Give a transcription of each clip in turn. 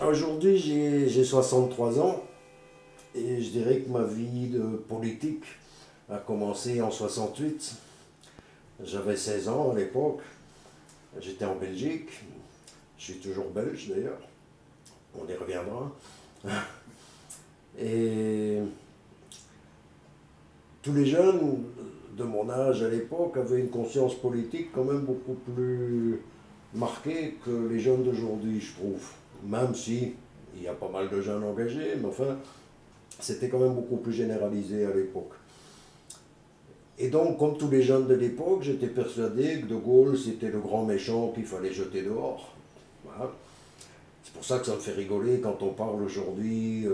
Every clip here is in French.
Aujourd'hui, j'ai 63 ans et je dirais que ma vie de politique a commencé en 68. J'avais 16 ans à l'époque, j'étais en Belgique, je suis toujours belge d'ailleurs, on y reviendra. Et tous les jeunes de mon âge à l'époque avaient une conscience politique quand même beaucoup plus marquée que les jeunes d'aujourd'hui, je trouve. Même si il y a pas mal de jeunes engagés, mais enfin, c'était quand même beaucoup plus généralisé à l'époque. Et donc, comme tous les jeunes de l'époque, j'étais persuadé que De Gaulle, c'était le grand méchant qu'il fallait jeter dehors. Voilà. C'est pour ça que ça me fait rigoler quand on parle aujourd'hui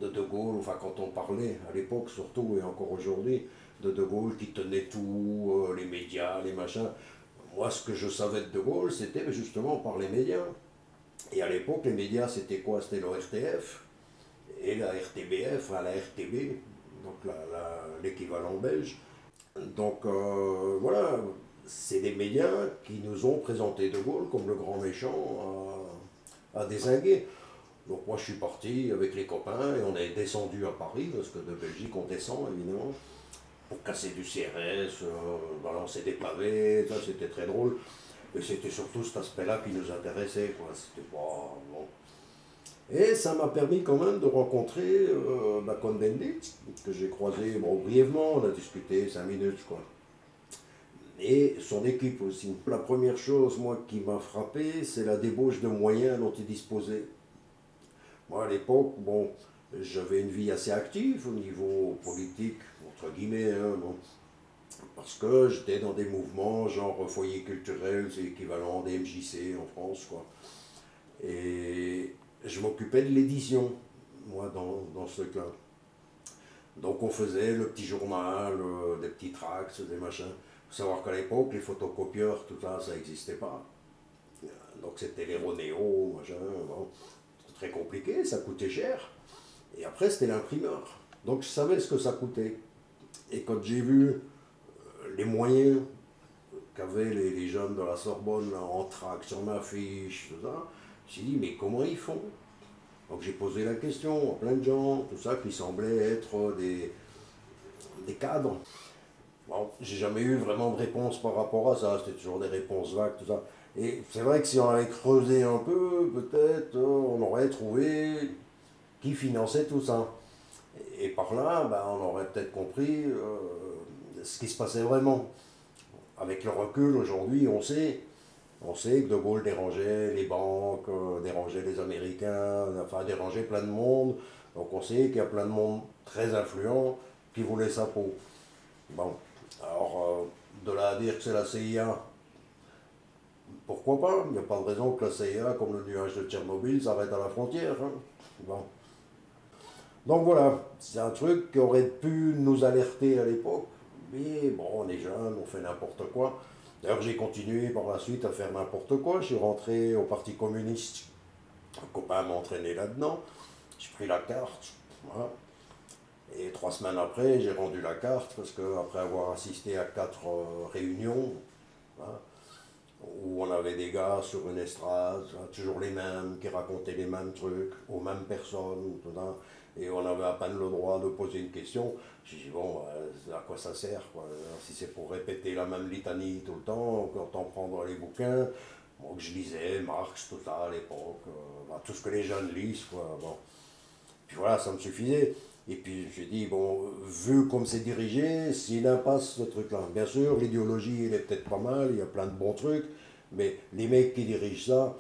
de Gaulle, enfin quand on parlait à l'époque surtout, et encore aujourd'hui, de Gaulle qui tenait tout, les médias, les machins. Moi, ce que je savais de Gaulle, c'était justement par les médias. Et à l'époque, les médias, c'était quoi? C'était le RTF et la RTBF, enfin la RTB, donc l'équivalent belge. Donc voilà, c'est des médias qui nous ont présenté De Gaulle comme le grand méchant à dézinguer. Donc moi je suis parti avec les copains et on est descendu à Paris, parce que de Belgique on descend évidemment, pour casser du CRS, balancer des pavés, ça c'était très drôle. Mais c'était surtout cet aspect-là qui nous intéressait, quoi. C'était pas bon. Et ça m'a permis quand même de rencontrer Cohn-Bendit, que j'ai croisé bon, brièvement, on a discuté 5 minutes, quoi. Et son équipe aussi. La première chose, moi, qui m'a frappé, c'est la débauche de moyens dont il disposait. Moi, à l'époque, bon, j'avais une vie assez active au niveau politique, entre guillemets, hein, bon, parce que j'étais dans des mouvements genre foyer culturel, c'est l'équivalent des MJC en France, quoi. Et je m'occupais de l'édition, moi, dans ce truc-là. Donc on faisait le petit journal, des petits tracts, des machins. Il faut savoir qu'à l'époque, les photocopieurs, tout ça, ça n'existait pas. Donc c'était les Ronéo, machin, bon. C'était très compliqué, ça coûtait cher. Et après, c'était l'imprimeur. Donc je savais ce que ça coûtait. Et quand j'ai vu les moyens qu'avaient les jeunes de la Sorbonne là, en tract, sur ma fiche, tout ça, je me suis dit, mais comment ils font? Donc j'ai posé la question à plein de gens, tout ça, qui semblaient être des cadres. Bon, j'ai jamais eu vraiment de réponse par rapport à ça, c'était toujours des réponses vagues, tout ça. Et c'est vrai que si on avait creusé un peu, peut-être on aurait trouvé qui finançait tout ça. Et par là, ben, on aurait peut-être compris ce qui se passait vraiment. Avec le recul, aujourd'hui, on sait que De Gaulle dérangeait les banques, dérangeait les Américains, enfin dérangeait plein de monde. Donc on sait qu'il y a plein de monde très influent qui voulait sa peau. Bon, alors de là à dire que c'est la CIA, pourquoi pas? Il n'y a pas de raison que la CIA, comme le nuage de Tchernobyl, s'arrête à la frontière. Hein. Bon. Donc voilà, c'est un truc qui aurait pu nous alerter à l'époque. Mais bon, on est jeunes, on fait n'importe quoi. D'ailleurs, j'ai continué par la suite à faire n'importe quoi. Je suis rentré au Parti communiste. Un copain m'a entraîné là-dedans. J'ai pris la carte. Voilà. Et 3 semaines après, j'ai rendu la carte parce qu'après avoir assisté à 4 réunions, voilà, où on avait des gars sur une estrade, toujours les mêmes, qui racontaient les mêmes trucs, aux mêmes personnes, tout ça, et on avait à peine le droit de poser une question. J'ai dit, bon, à quoi ça sert, quoi? Si c'est pour répéter la même litanie tout le temps, quand on prend dans les bouquins, bon, que je lisais, Marx, tout ça à l'époque, tout ce que les jeunes lisent, quoi, bon. Puis voilà, ça me suffisait. Et puis j'ai dit, bon, vu comme c'est dirigé, c'est une impasse ce truc-là. Bien sûr, l'idéologie, elle est peut-être pas mal, il y a plein de bons trucs, mais les mecs qui dirigent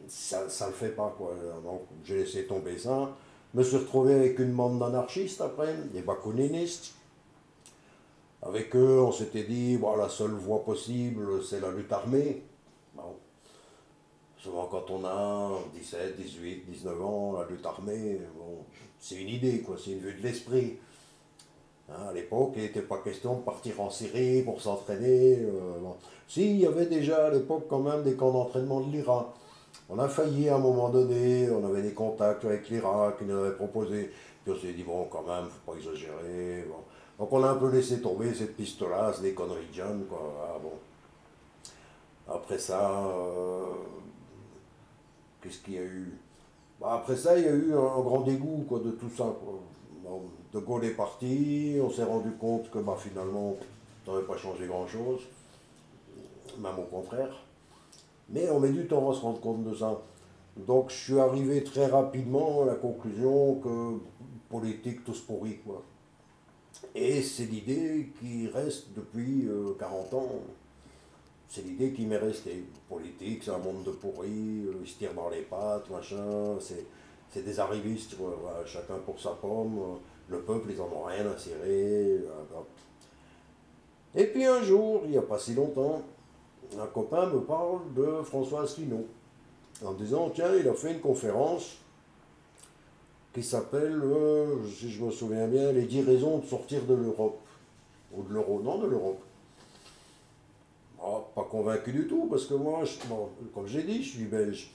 ça le fait pas, quoi. Donc j'ai laissé tomber ça. Je me suis retrouvé avec une bande d'anarchistes après, des bakouninistes. Avec eux, on s'était dit, bon, la seule voie possible, c'est la lutte armée. Bon. Souvent quand on a 17, 18, 19 ans, la lutte armée, bon, c'est une idée, quoi, c'est une vue de l'esprit. Hein, à l'époque, il n'était pas question de partir en Syrie pour s'entraîner. Bon. Si, il y avait déjà à l'époque quand même des camps d'entraînement de l'IRA. On a failli à un moment donné, on avait des contacts avec l'IRA qui nous avait proposé. Puis on s'est dit, bon, quand même, faut pas exagérer. Bon. Donc on a un peu laissé tomber cette piste-là, c'est des conneries de jeunes, quoi. Ah, bon. Après ça, Qu'est-ce qu'il y a eu? Bah, après ça, il y a eu un grand dégoût quoi, de tout ça, quoi. Bon, De Gaulle est parti, on s'est rendu compte que bah, finalement, ça n'avait pas changé grand-chose, même au contraire. Mais on met du temps à se rendre compte de ça. Donc je suis arrivé très rapidement à la conclusion que politique, tous pourris, quoi. Et c'est l'idée qui reste depuis 40 ans. C'est l'idée qui m'est restée. Politique, c'est un monde de pourris, ils se tirent dans les pattes, machin, c'est des arrivistes, quoi. Voilà, chacun pour sa pomme, le peuple, ils en ont rien à cirer. Voilà. Et puis un jour, il n'y a pas si longtemps, un copain me parle de François Asselineau, en disant, tiens, il a fait une conférence qui s'appelle, si je me souviens bien, les 10 raisons de sortir de l'Europe. Ou de l'euro, non, de l'Europe. Oh, pas convaincu du tout, parce que moi, bon, comme j'ai dit, je suis belge.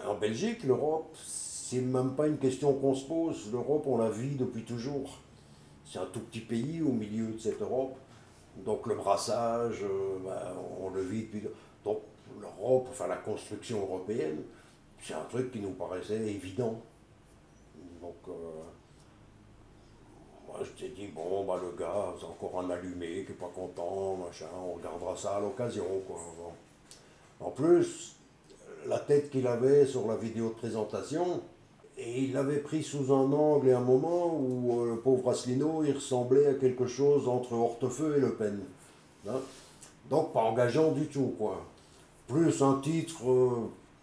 En Belgique, l'Europe, c'est même pas une question qu'on se pose. L'Europe, on la vit depuis toujours. C'est un tout petit pays au milieu de cette Europe. Donc le brassage, ben, on le vit depuis. Donc l'Europe, enfin la construction européenne, c'est un truc qui nous paraissait évident. Donc moi je t'ai dit, bon, bah, le gars, c'est encore un allumé qui est pas content, machin, on regardera ça à l'occasion, quoi. Bon. En plus, la tête qu'il avait sur la vidéo de présentation, et il l'avait pris sous un angle et un moment où le pauvre Asselineau, il ressemblait à quelque chose entre Hortefeux et Le Pen. Hein. Donc pas engageant du tout, quoi. Plus un titre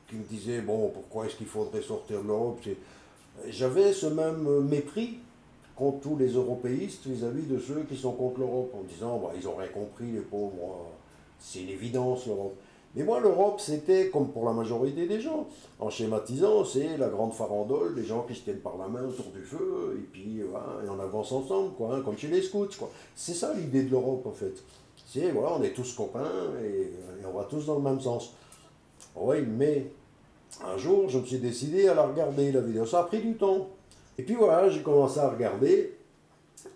qui me disait, bon, pourquoi est-ce qu'il faudrait sortir de l'Europe? J'avais ce même mépris contre tous les européistes vis-à-vis de ceux qui sont contre l'Europe, en disant, bah, ils auraient compris, les pauvres, c'est une évidence l'Europe. Mais moi, l'Europe, c'était, comme pour la majorité des gens, en schématisant, c'est la grande farandole, des gens qui se tiennent par la main autour du feu, et puis voilà, et on avance ensemble, quoi, hein, comme chez les scouts, quoi. C'est ça l'idée de l'Europe, en fait. C'est, voilà, on est tous copains, et on va tous dans le même sens. Oui, mais un jour, je me suis décidé à la regarder, la vidéo. Ça a pris du temps. Et puis voilà, j'ai commencé à regarder.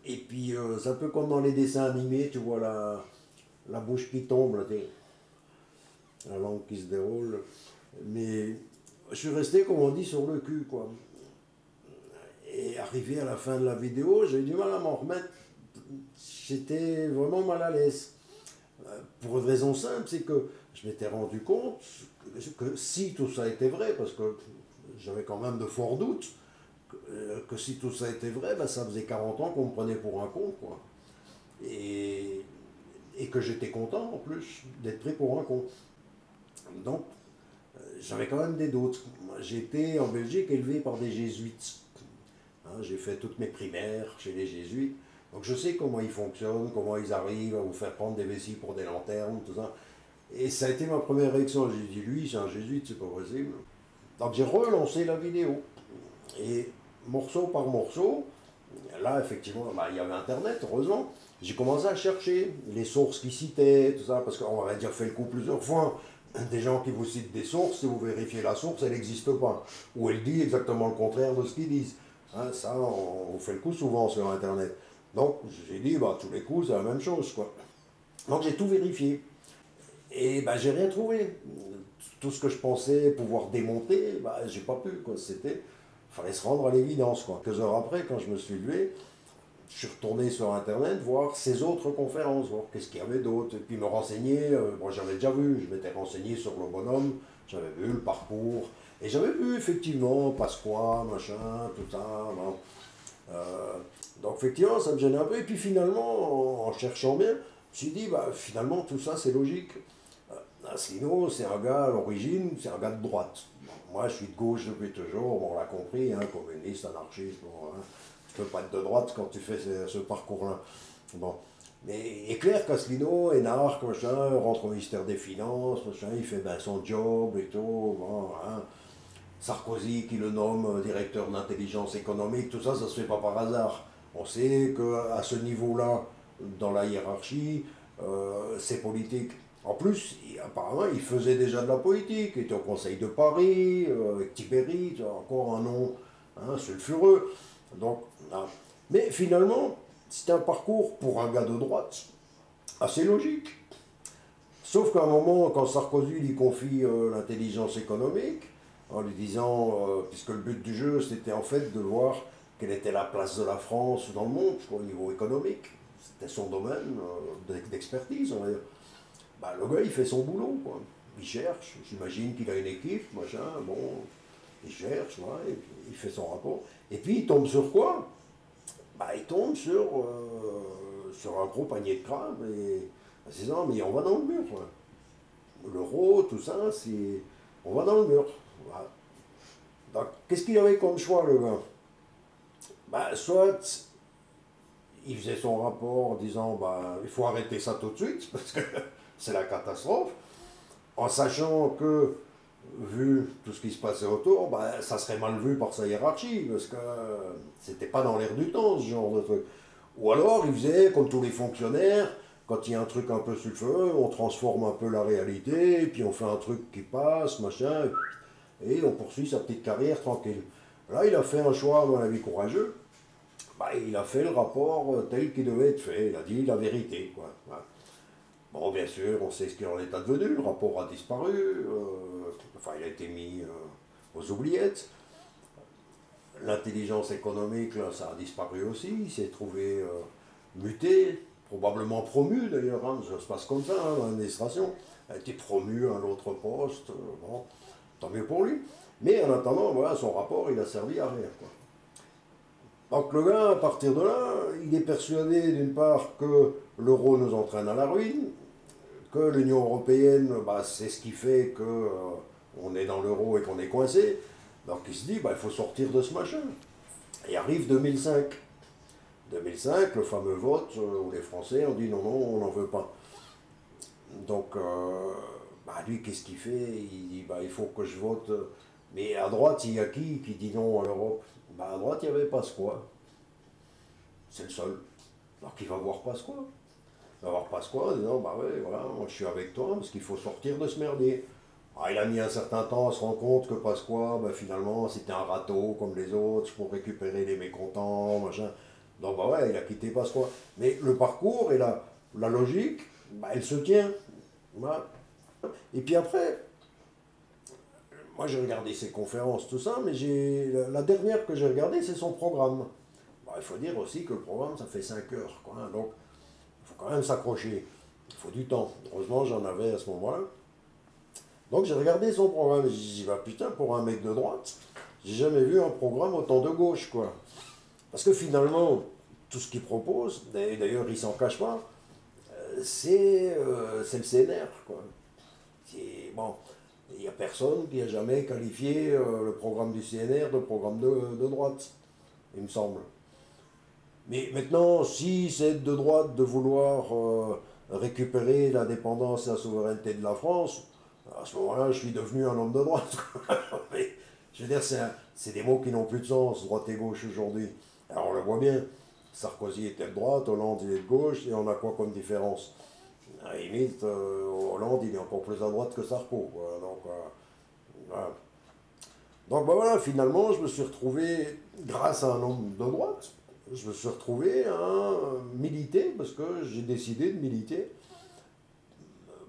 Et puis, c'est un peu comme dans les dessins animés, tu vois la bouche qui tombe, là, la langue qui se déroule. Mais je suis resté, comme on dit, sur le cul, quoi. Et arrivé à la fin de la vidéo, j'ai eu du mal à m'en remettre. J'étais vraiment mal à l'aise. Pour une raison simple, c'est que je m'étais rendu compte que si tout ça était vrai, parce que j'avais quand même de forts doutes, que si tout ça était vrai, ben ça faisait 40 ans qu'on me prenait pour un con, quoi. Et, et que j'étais content, en plus, d'être pris pour un con. Donc, j'avais quand même des doutes. J'ai été en Belgique élevé par des jésuites. Hein, j'ai fait toutes mes primaires chez les jésuites. Donc je sais comment ils fonctionnent, comment ils arrivent à vous faire prendre des vessies pour des lanternes, tout ça. Et ça a été ma première réaction. J'ai dit, lui, c'est un jésuite, c'est pas possible. Donc j'ai relancé la vidéo. Et morceau par morceau, là, effectivement, bah, il y avait Internet, heureusement. J'ai commencé à chercher les sources qui citaient, tout ça, parce qu'on aurait déjà fait le coup plusieurs fois. Des gens qui vous citent des sources, si vous vérifiez la source, elle n'existe pas. Ou elle dit exactement le contraire de ce qu'ils disent. Hein, ça, on fait le coup souvent sur Internet. Donc, j'ai dit, bah, tous les coups, c'est la même chose, quoi. Donc, j'ai tout vérifié. Et bah, j'ai rien trouvé. Tout ce que je pensais pouvoir démonter, bah, j'ai pas pu, quoi. Fallait se rendre à l'évidence, quoi. Quelques heures après, quand je me suis levé, je suis retourné sur Internet voir ces autres conférences, voir qu'est-ce qu'il y avait d'autre, et puis me renseigner. Bon, j'avais déjà vu, je m'étais renseigné sur le bonhomme, j'avais vu le parcours, et j'avais vu effectivement Pasqua, machin, tout ça. Bon. Donc effectivement, ça me gênait un peu, et puis finalement, en cherchant bien, je me suis dit, bah, finalement, tout ça, c'est logique. Asselineau, c'est un gars à l'origine, c'est un gars de droite. Bon, moi, je suis de gauche depuis toujours, bon, on l'a compris, hein, communiste, anarchiste, bon, hein, tu peux pas être de droite quand tu fais ce parcours-là. Bon. Mais il est clair qu'Asselineau, énarque, machin, rentre au ministère des Finances, machin, il fait ben, son job et tout, bon, hein. Sarkozy qui le nomme directeur d'intelligence économique, tout ça, ça se fait pas par hasard. On sait qu'à ce niveau-là, dans la hiérarchie, c'est politique. En plus, apparemment, il faisait déjà de la politique, il était au Conseil de Paris, avec Tibéri, encore un nom hein, sulfureux. Donc, hein. Mais finalement, c'est un parcours pour un gars de droite assez logique. Sauf qu'à un moment, quand Sarkozy lui confie l'intelligence économique, en lui disant, puisque le but du jeu c'était en fait de voir quelle était la place de la France dans le monde, au niveau économique. C'était son domaine d'expertise, on va dire. Bah, le gars il fait son boulot, quoi. Il cherche, j'imagine qu'il a une équipe, machin, bon, il cherche, ouais, et puis il fait son rapport. Et puis il tombe sur quoi? Bah, il tombe sur un gros panier de crabes et c'est ça, mais on va dans le mur, quoi. L'euro, tout ça, c'est. On va dans le mur. Voilà. Donc, qu'est-ce qu'il avait comme choix, le gars? Bah, soit il faisait son rapport en disant bah, il faut arrêter ça tout de suite, parce que c'est la catastrophe, en sachant que, vu tout ce qui se passait autour, bah, ça serait mal vu par sa hiérarchie, parce que c'était pas dans l'air du temps, ce genre de truc. Ou alors, il faisait comme tous les fonctionnaires, quand il y a un truc un peu sur le feu, on transforme un peu la réalité, et puis on fait un truc qui passe, machin, et on poursuit sa petite carrière tranquille. Là, il a fait un choix, à mon avis, courageux. Bah, il a fait le rapport tel qu'il devait être fait. Il a dit la vérité, quoi. Voilà. Bon, bien sûr, on sait ce qu'il en est advenu. Le rapport a disparu. Enfin, il a été mis aux oubliettes. L'intelligence économique, là, ça a disparu aussi. Il s'est trouvé muté, probablement promu d'ailleurs. Hein, ça se passe comme ça, hein, l'administration. Il a été promu à un autre poste. Bon, tant mieux pour lui. Mais en attendant, voilà, son rapport, il a servi à rien, quoi. Donc le gars, à partir de là, il est persuadé d'une part que l'euro nous entraîne à la ruine, que l'Union européenne, bah, c'est ce qui fait que on est dans l'euro et qu'on est coincé. Donc il se dit, bah, il faut sortir de ce machin. Et arrive 2005. 2005, le fameux vote où les Français ont dit non, non, on n'en veut pas. Donc, bah, lui, qu'est-ce qu'il fait? Il dit, bah, il faut que je vote. Mais à droite, il y a qui dit non à l'Europe? Bah, à droite, il y avait Pasqua. C'est le seul. Donc il va voir Pasqua. Il va voir Pasqua en disant, bah ouais, voilà, moi je suis avec toi parce qu'il faut sortir de ce merdier. Ah, il a mis un certain temps à se rendre compte que Pasqua, bah, finalement, c'était un râteau comme les autres pour récupérer les mécontents, machin. Donc bah ouais, il a quitté Pasqua. Mais le parcours et la logique, bah, elle se tient. Voilà. Et puis après, moi j'ai regardé ses conférences, tout ça, mais la dernière que j'ai regardée, c'est son programme. Bon, il faut dire aussi que le programme, ça fait 5 heures, quoi, hein, donc il faut quand même s'accrocher. Il faut du temps. Heureusement, j'en avais à ce moment-là. Donc j'ai regardé son programme et j'ai dit, bah putain, pour un mec de droite, j'ai jamais vu un programme autant de gauche, quoi. Parce que finalement, tout ce qu'il propose, d'ailleurs il s'en cache pas, c'est le CNR, quoi. Bon, il n'y a personne qui a jamais qualifié le programme du CNR de programme de droite, il me semble. Mais maintenant, si c'est de droite de vouloir récupérer l'indépendance et la souveraineté de la France, à ce moment-là, je suis devenu un homme de droite. Mais, je veux dire, c'est des mots qui n'ont plus de sens, droite et gauche aujourd'hui. Alors on le voit bien, Sarkozy était de droite, Hollande il est de gauche, et on a quoi comme différence? À la limite, Hollande il est encore plus à droite que Sarko. Quoi. Donc, voilà. Donc ben voilà, finalement, je me suis retrouvé, grâce à un homme de droite, je me suis retrouvé à militer, parce que j'ai décidé de militer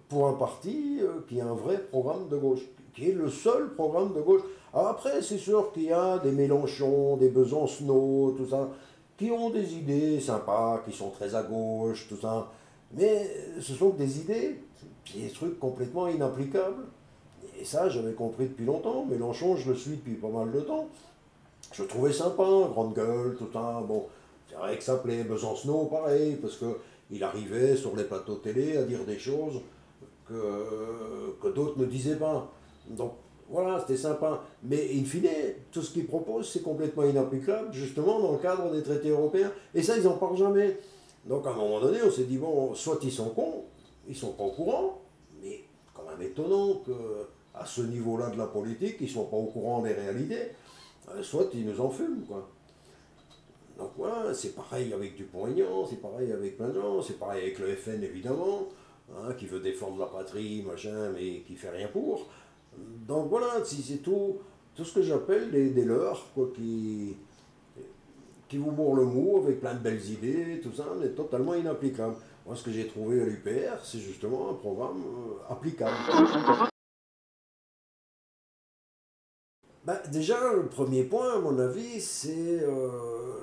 pour un parti qui a un vrai programme de gauche, qui est le seul programme de gauche. Alors après, c'est sûr qu'il y a des Mélenchon, des Besancenot, tout ça, qui ont des idées sympas, qui sont très à gauche, tout ça, mais ce sont des idées, des trucs complètement inapplicables. Et ça, j'avais compris depuis longtemps. Mélenchon, je le suis depuis pas mal de temps. Je le trouvais sympa, grande gueule, tout ça. Bon, c'est vrai que ça plaît. Besancenot, pareil, parce que il arrivait sur les plateaux télé à dire des choses que d'autres ne disaient pas. Donc, voilà, c'était sympa. Mais in fine, tout ce qu'ils proposent, c'est complètement inapplicable, justement, dans le cadre des traités européens. Et ça, ils n'en parlent jamais. Donc, à un moment donné, on s'est dit, bon, soit ils sont cons, ils sont pas au courant, mais quand même étonnant que à ce niveau-là de la politique, ils ne soient pas au courant des réalités, soit ils nous en fument, quoi. Donc voilà, c'est pareil avec Dupont-Aignan, c'est pareil avec plein de gens, c'est pareil avec le FN évidemment, hein, qui veut défendre la patrie, machin, mais qui fait rien pour. Donc voilà, c'est tout ce que j'appelle des leurs, quoi, qui vous bourrent le mou avec plein de belles idées, tout ça, mais totalement inapplicable. Moi, ce que j'ai trouvé à l'UPR, c'est justement un programme applicable. Ben, déjà, le premier point, à mon avis, c'est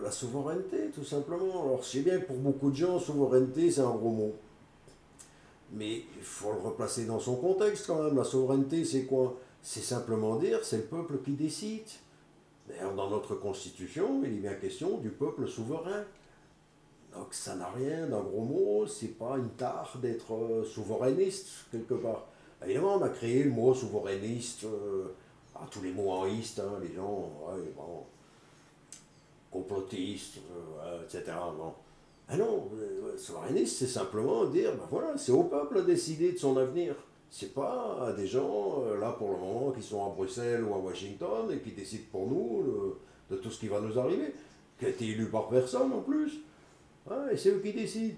la souveraineté, tout simplement. Alors, je sais bien que pour beaucoup de gens, souveraineté, c'est un gros mot. Mais il faut le replacer dans son contexte quand même. La souveraineté, c'est quoi? C'est simplement dire, c'est le peuple qui décide. D'ailleurs, dans notre constitution, il est bien question du peuple souverain. Donc ça n'a rien d'un gros mot, c'est pas une tare d'être souverainiste, quelque part. Évidemment, on a créé le mot souverainiste, tous les mots en iste, hein, les gens, ouais, bon, complotistes, etc. Bon. Ah non, souverainiste, c'est simplement dire, ben voilà, c'est au peuple de décider de son avenir. C'est pas à des gens, là pour le moment, qui sont à Bruxelles ou à Washington et qui décident pour nous de tout ce qui va nous arriver, qui a été élu par personne en plus. Ah, et c'est eux qui décident.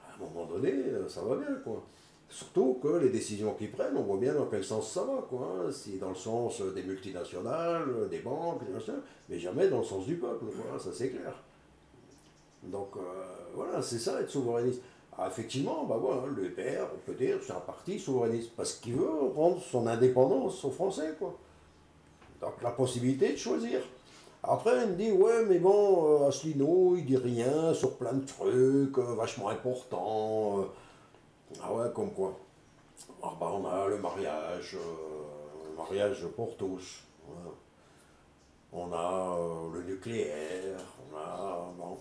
À un moment donné, ça va bien, quoi. Surtout que les décisions qu'ils prennent, on voit bien dans quel sens ça va, quoi. Hein. C'est dans le sens des multinationales, des banques, des machins, mais jamais dans le sens du peuple, quoi. Ça c'est clair. Donc voilà, c'est ça être souverainiste. Ah, effectivement, bah voilà, le PR, on peut dire, c'est un parti souverainiste, parce qu'il veut rendre son indépendance aux Français, quoi. Donc la possibilité de choisir. Après, il me dit, ouais, mais bon, Asselineau, il dit rien sur plein de trucs vachement importants. Ah ouais, comme quoi. Ah bah, on a le mariage pour tous. Voilà. On a le nucléaire, on a... Bon.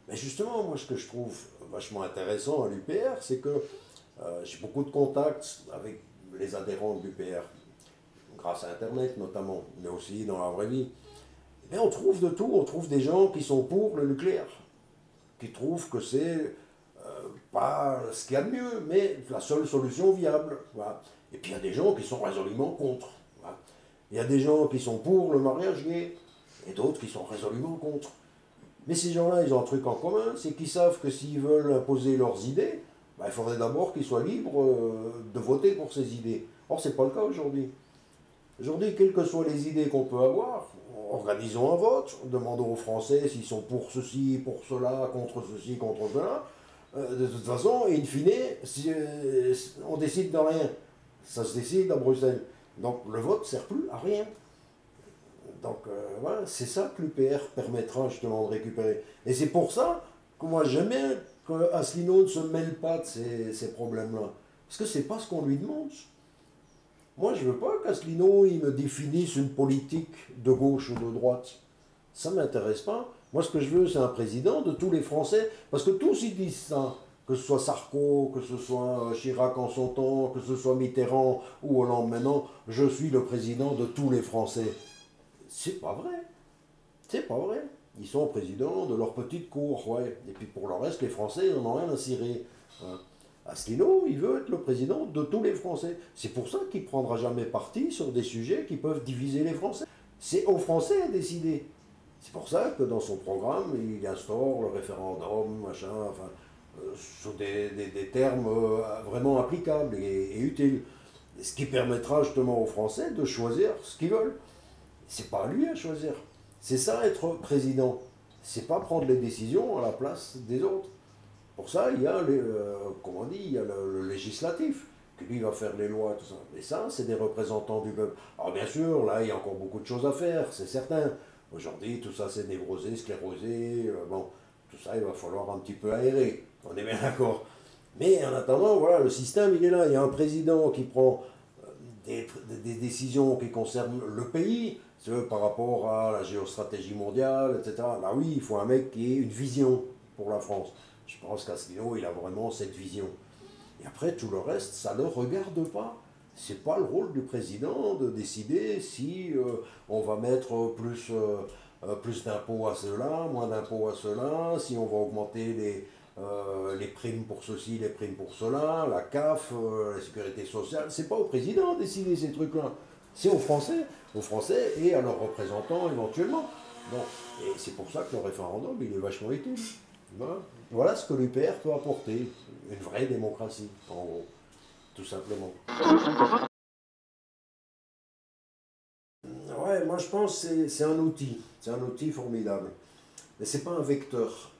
Mais justement, moi, ce que je trouve vachement intéressant à l'UPR, c'est que j'ai beaucoup de contacts avec les adhérents de l'UPR, grâce à Internet notamment, mais aussi dans la vraie vie. Mais on trouve de tout, on trouve des gens qui sont pour le nucléaire, qui trouvent que c'est pas ce qu'il y a de mieux, mais la seule solution viable. Voilà. Et puis il y a des gens qui sont résolument contre. Voilà. Il y a des gens qui sont pour le mariage gay, et d'autres qui sont résolument contre. Mais ces gens-là, ils ont un truc en commun, c'est qu'ils savent que s'ils veulent imposer leurs idées, ben, il faudrait d'abord qu'ils soient libres de voter pour ces idées. Or, ce n'est pas le cas aujourd'hui. Aujourd'hui, quelles que soient les idées qu'on peut avoir, organisons un vote, demandons aux Français s'ils sont pour ceci, pour cela, contre ceci, contre cela. De toute façon, in fine, si, on décide de rien. Ça se décide à Bruxelles. Donc le vote ne sert plus à rien. Donc voilà, c'est ça que l'UPR permettra justement de récupérer. Et c'est pour ça que moi j'aime bien qu'Asselineau ne se mêle pas de ces problèmes-là. Parce que c'est pas ce qu'on lui demande. Moi, je veux pas qu'Asselineau il me définisse une politique de gauche ou de droite. Ça ne m'intéresse pas. Moi, ce que je veux, c'est un président de tous les Français. Parce que tous, ils disent ça. Que ce soit Sarko, que ce soit Chirac en son temps, que ce soit Mitterrand ou Hollande maintenant, je suis le président de tous les Français. C'est pas vrai. C'est pas vrai. Ils sont présidents de leur petite cour, ouais. Et puis pour le reste, les Français, ils n'en ont rien à cirer. Hein. Asselineau, il veut être le président de tous les Français. C'est pour ça qu'il ne prendra jamais parti sur des sujets qui peuvent diviser les Français. C'est aux Français à décider. C'est pour ça que dans son programme, il instaure le référendum, machin, enfin, sur des termes vraiment applicables et utiles. Ce qui permettra justement aux Français de choisir ce qu'ils veulent. C'est pas à lui à choisir. C'est ça être président. C'est pas prendre les décisions à la place des autres. Pour ça, il y a, comment on dit, il y a le législatif, qui lui va faire les lois, tout ça. Mais ça, c'est des représentants du peuple. Alors bien sûr, là, il y a encore beaucoup de choses à faire, c'est certain. Aujourd'hui, tout ça, c'est névrosé, sclérosé. Bon, tout ça, il va falloir un petit peu aérer. On est bien d'accord. Mais en attendant, voilà, le système, il est là. Il y a un président qui prend des décisions qui concernent le pays, par rapport à la géostratégie mondiale, etc. Là, oui, il faut un mec qui ait une vision pour la France. Je pense qu'Asselineau, il a vraiment cette vision. Et après, tout le reste, ça ne le regarde pas. C'est pas le rôle du président de décider si on va mettre plus d'impôts à ceux-là, moins d'impôts à ceux-là, si on va augmenter les primes pour ceci, les primes pour cela, la CAF, la sécurité sociale. C'est pas au président de décider ces trucs-là. C'est aux Français et à leurs représentants éventuellement. Bon. Et c'est pour ça que le référendum, il est vachement utile. Voilà, voilà ce que l'UPR peut apporter. Une vraie démocratie, en gros. Tout simplement. Ouais, moi je pense que c'est un outil. C'est un outil formidable. Mais c'est pas un vecteur.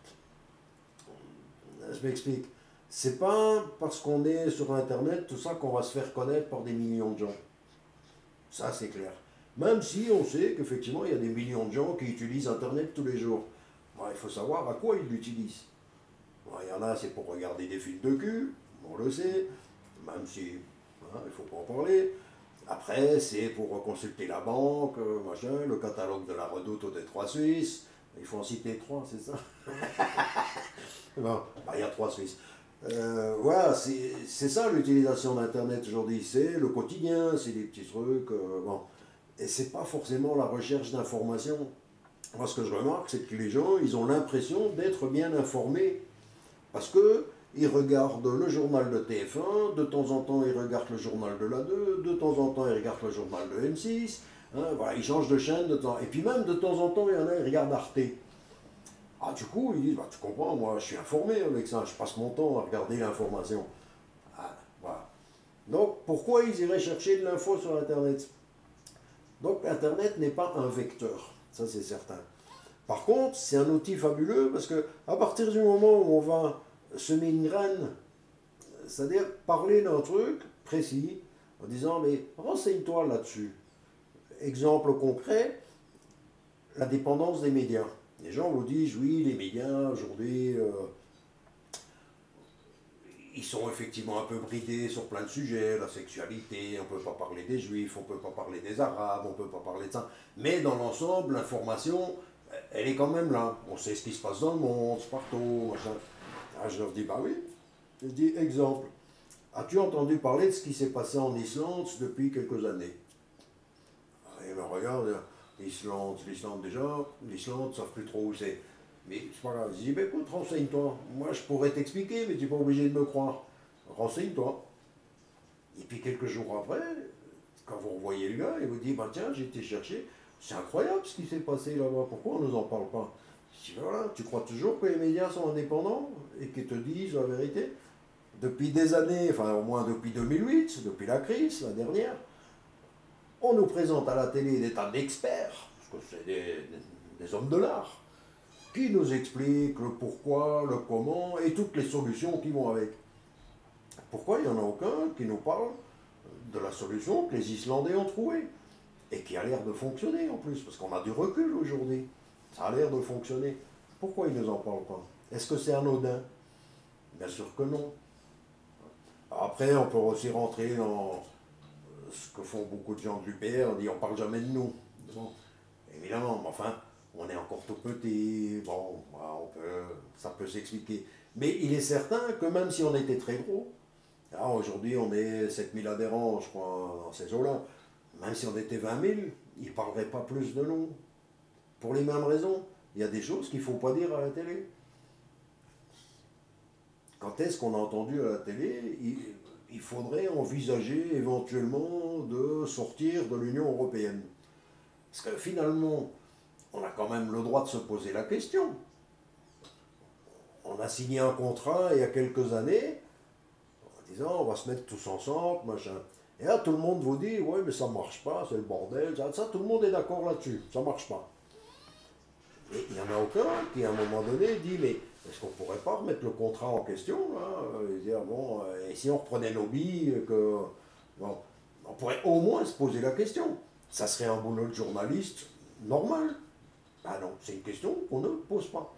Je m'explique. C'est pas parce qu'on est sur Internet, tout ça, qu'on va se faire connaître par des millions de gens. Ça, c'est clair. Même si on sait qu'effectivement, il y a des millions de gens qui utilisent Internet tous les jours. Bon, il faut savoir à quoi ils l'utilisent. Bon, il y en a, c'est pour regarder des films de cul, on le sait, même si hein, il ne faut pas en parler. Après, c'est pour consulter la banque, machin, le catalogue de la Redoute ou des Trois Suisses. Il faut en citer trois, c'est ça? Bon, bah, il y a trois Suisses. Voilà, c'est ça l'utilisation d'Internet aujourd'hui. C'est le quotidien, c'est des petits trucs. Bon. Et c'est pas forcément la recherche d'informations. Moi, ce que je remarque, c'est que les gens, ils ont l'impression d'être bien informés. Parce que ils regardent le journal de TF1, de temps en temps, ils regardent le journal de la 2, de temps en temps, ils regardent le journal de M6. Hein, voilà, ils changent de chaîne de temps. Et puis même, de temps en temps, il y en a, ils regardent Arte. Ah, du coup, ils disent, bah, tu comprends, moi, je suis informé avec ça, je passe mon temps à regarder l'information. Ah, voilà. Donc, pourquoi ils iraient chercher de l'info sur Internet? Donc, Internet n'est pas un vecteur, ça c'est certain. Par contre, c'est un outil fabuleux parce que à partir du moment où on va semer une graine, c'est-à-dire parler d'un truc précis, en disant, mais renseigne-toi là-dessus. Exemple concret, la dépendance des médias. Les gens vous disent, oui, les médias aujourd'hui, ils sont effectivement un peu bridés sur plein de sujets, la sexualité, on ne peut pas parler des juifs, on ne peut pas parler des arabes, on ne peut pas parler de ça. Mais dans l'ensemble, l'information, elle est quand même là. On sait ce qui se passe dans le monde, partout, machin. Ah, je leur dis, bah oui. Je dis, exemple, as-tu entendu parler de ce qui s'est passé en Islande depuis quelques années? Ils me regardent, l'Islande déjà, l'Islande, ils ne savent plus trop où c'est. Mais c'est pas grave. Je dis, ben écoute, renseigne-toi. Moi, je pourrais t'expliquer, mais tu n'es pas obligé de me croire. Renseigne-toi. Et puis quelques jours après, quand vous revoyez le gars, il vous dit, bah tiens, j'ai été chercher. C'est incroyable ce qui s'est passé là-bas. Pourquoi on ne nous en parle pas? Je dis, voilà, tu crois toujours que les médias sont indépendants et qu'ils te disent la vérité? Depuis des années, enfin au moins depuis 2008, depuis la crise, la dernière, on nous présente à la télé des tas d'experts, parce que c'est des hommes de l'art, qui nous expliquent le pourquoi, le comment et toutes les solutions qui vont avec. Pourquoi il n'y en a aucun qui nous parle de la solution que les Islandais ont trouvée et qui a l'air de fonctionner en plus, parce qu'on a du recul aujourd'hui. Ça a l'air de fonctionner. Pourquoi ils ne nous en parlent pas? Est-ce que c'est anodin? Bien sûr que non. Après, on peut aussi rentrer dans ce que font beaucoup de gens de l'UPR, on dit on parle jamais de nous. Bon, évidemment, mais enfin, on est encore tout petit, bon, ça peut s'expliquer. Mais il est certain que même si on était très gros, aujourd'hui on est 7000 adhérents, je crois, dans ces eaux-là, même si on était 20 000, ils ne parleraient pas plus de nous. Pour les mêmes raisons. Il y a des choses qu'il ne faut pas dire à la télé. Quand est-ce qu'on a entendu à la télé, il faudrait envisager éventuellement de sortir de l'Union européenne? Parce que finalement, on a quand même le droit de se poser la question. On a signé un contrat il y a quelques années, en disant on va se mettre tous ensemble, machin. Et là, tout le monde vous dit, ouais, mais ça marche pas, c'est le bordel, ça, tout le monde est d'accord là-dessus, ça marche pas. Et il n'y en a aucun qui, à un moment donné, dit, mais est-ce qu'on ne pourrait pas remettre le contrat en question, là, et dire, bon, et si on reprenait nos billes, que, bon, on pourrait au moins se poser la question. Ça serait un boulot de journaliste normal. Ah non, c'est une question qu'on ne pose pas.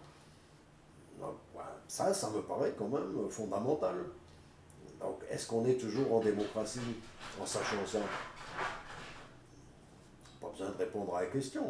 Donc, voilà, ça me paraît quand même fondamental. Donc, est-ce qu'on est toujours en démocratie en sachant ça? Pas besoin de répondre à la question.